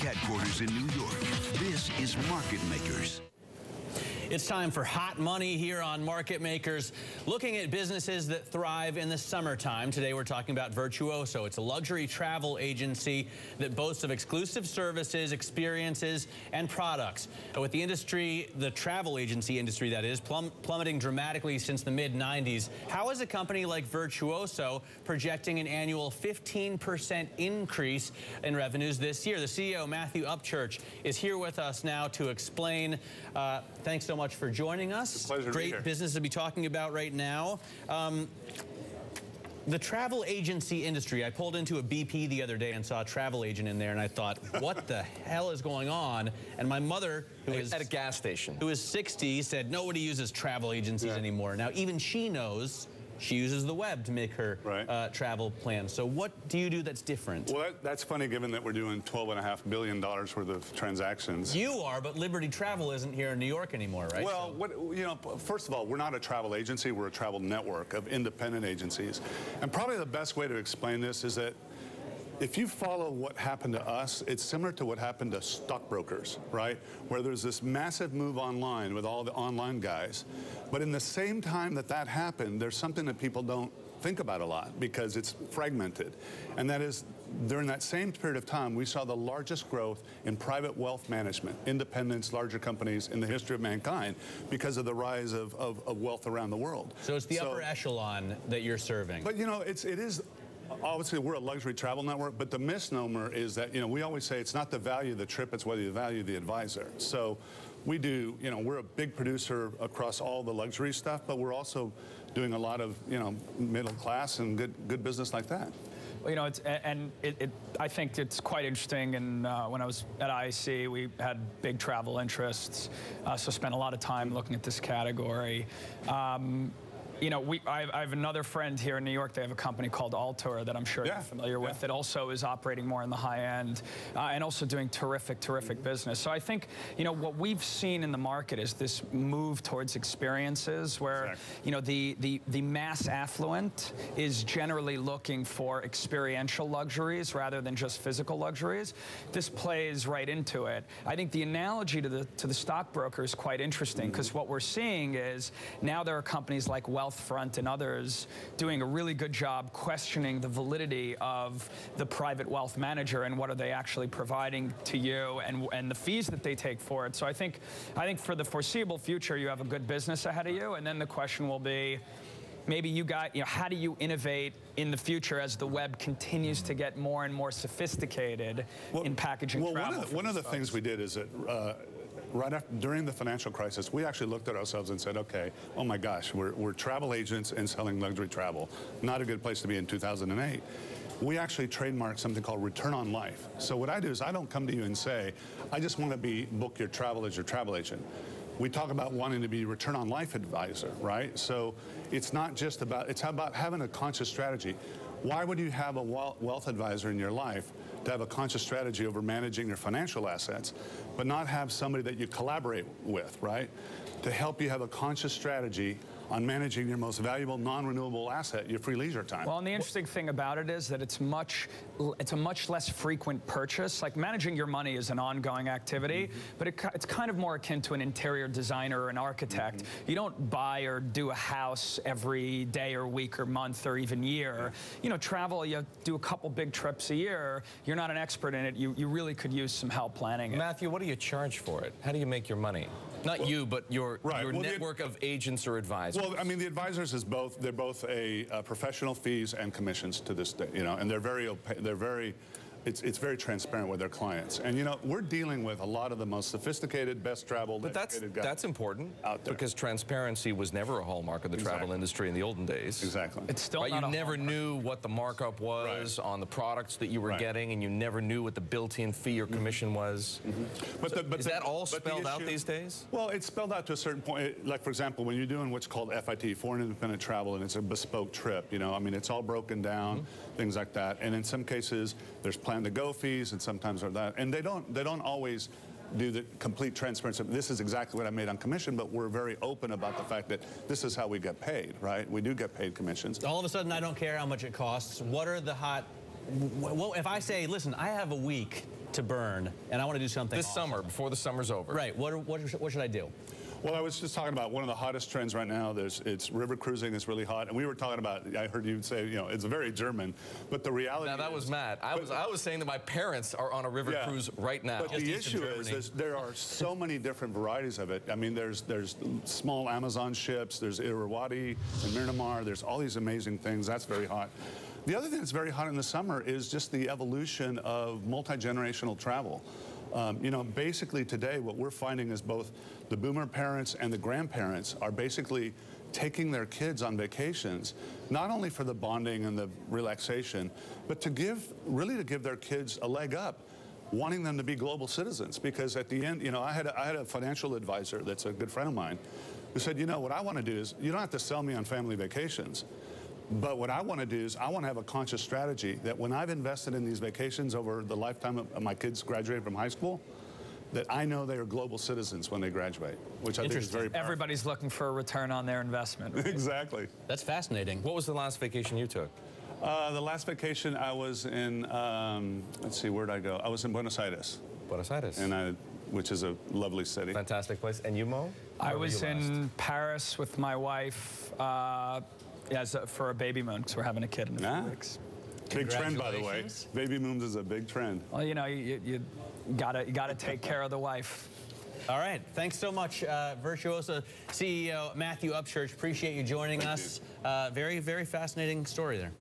headquarters in New York. This is Market Makers. It's time for Hot Money here on Market Makers, looking at businesses that thrive in the summertime. Today we're talking about Virtuoso. It's a luxury travel agency that boasts of exclusive services, experiences, and products. With the industry, the travel agency industry that is, plummeting dramatically since the mid-90s, how is a company like Virtuoso projecting an annual 15% increase in revenues this year? The CEO, Matthew Upchurch, is here with us now to explain. Thanks so much for joining us. It's a pleasure to be here. Great business to be talking about right now. The travel agency industry, I pulled into a BP the other day and saw a travel agent in there, and I thought, what the hell is going on? And my mother, who is at a gas station, who is 60, said nobody uses travel agencies anymore. Now, even she knows. She uses the web to make her travel plans. So what do you do that's different? Well, that's funny, given that we're doing $12.5 billion worth of transactions. You are, but Liberty Travel isn't here in New York anymore, right? Well, first of all, we're not a travel agency. We're a travel network of independent agencies. And probably the best way to explain this is that if you follow what happened to us, it's similar to what happened to stockbrokers, right? Where there's this massive move online with all the online guys. But in the same time that that happened, there's something that people don't think about a lot because it's fragmented. And that is, during that same period of time, we saw the largest growth in private wealth management, independents, larger companies in the history of mankind because of the rise of wealth around the world. So it's the upper echelon that you're serving. But, it is. Obviously, we're a luxury travel network, but the misnomer is that, we always say it's not the value of the trip, it's whether you value the advisor. So we do, we're a big producer across all the luxury stuff, but we're also doing a lot of, middle class and good business like that. Well, I think it's quite interesting. And when I was at IAC, we had big travel interests, so spent a lot of time looking at this category. I have another friend here in New York. They have a company called Altour that I'm sure you're familiar with. It also is operating more in the high end and also doing terrific business. So I think, what we've seen in the market is this move towards experiences where, the mass affluent is generally looking for experiential luxuries rather than just physical luxuries. This plays right into it. I think the analogy to the stockbroker is quite interesting because what we're seeing is now there are companies like Wealthfront and others doing a really good job questioning the validity of the private wealth manager and what are they actually providing to you and the fees that they take for it. So I think for the foreseeable future you have a good business ahead of you, and then the question will be, maybe how do you innovate in the future as the web continues to get more and more sophisticated in packaging travel? One of the things we did is that during the financial crisis, we actually looked at ourselves and said, okay, oh my gosh, we're travel agents and selling luxury travel. Not a good place to be in 2008. We actually trademarked something called return on life. So what I do is I don't come to you and say, I just want to book your travel as your travel agent. We talk about wanting to be return on life advisor, right? So it's not just about, it's about having a conscious strategy. Why would you have a wealth advisor in your life to have a conscious strategy over managing your financial assets, but not have somebody that you collaborate with, right? To help you have a conscious strategy on managing your most valuable non-renewable asset, your free leisure time. Well, and the interesting thing about it is that it's a much less frequent purchase. Like managing your money is an ongoing activity, but it's kind of more akin to an interior designer or an architect. You don't buy or do a house every day or week or month or even year. Travel, you do a couple big trips a year. You're not an expert in it. You really could use some help planning it. Matthew, what do you charge for it? How do you make your money? Not you, but your network of agents or advisors. Well, I mean, the advisors is both. They're both professional fees and commissions to this day. And they're very it's very transparent with their clients. And we're dealing with a lot of the most sophisticated, best traveled, educated guys. That's important out there. Because transparency was never a hallmark of the travel industry in the olden days. Exactly. It's still not you never knew what the markup was on the products that you were getting, and you never knew what the built-in fee or commission was. But is that all spelled out these days? Well, it's spelled out to a certain point. Like, for example, when you're doing what's called FIT, foreign independent travel, and it's a bespoke trip, I mean, it's all broken down, things like that. And in some cases, there's plan-to-go fees, and sometimes are that. And they don't always do the complete transparency. This is exactly what I made on commission, but we're very open about the fact that this is how we get paid, right? We do get paid commissions. All of a sudden, I don't care how much it costs. What are the hot Well, if I say, listen, I have a week to burn, and I want to do something this summer, before the summer's over. Right. What should I do? Well, I was just talking about one of the hottest trends right now. It's river cruising is really hot, and we were talking about. I heard you say, it's very German, but the reality. Now that was Matt. I was saying that my parents are on a river cruise right now. But the issue is there are so many different varieties of it. I mean, there's small Amazon ships. There's Irrawaddy and Miramar. There's all these amazing things. That's very hot. The other thing that's very hot in the summer is just the evolution of multi-generational travel. Basically today what we're finding is both the boomer parents and the grandparents are basically taking their kids on vacations, not only for the bonding and the relaxation, but to give their kids a leg up, wanting them to be global citizens. Because at the end, I had a financial advisor that's a good friend of mine who said, what I want to do is, you don't have to sell me on family vacations. But what I want to do is I want to have a conscious strategy that when I've invested in these vacations over the lifetime of my kids graduating from high school, that I know they are global citizens when they graduate, which I think is very powerful. Everybody's looking for a return on their investment. Right? Exactly. That's fascinating. What was the last vacation you took? The last vacation I was in, let's see, where'd I go? I was in Buenos Aires. Buenos Aires. Which is a lovely city. Fantastic place. And you, Mo? I was in Paris with my wife for a baby moon, because we're having a kid in a few weeks. Big trend, by the way. Baby moons is a big trend. Well, you gotta take care of the wife. All right. Thanks so much, Virtuoso CEO Matthew Upchurch. Appreciate you joining us. Very, very fascinating story there.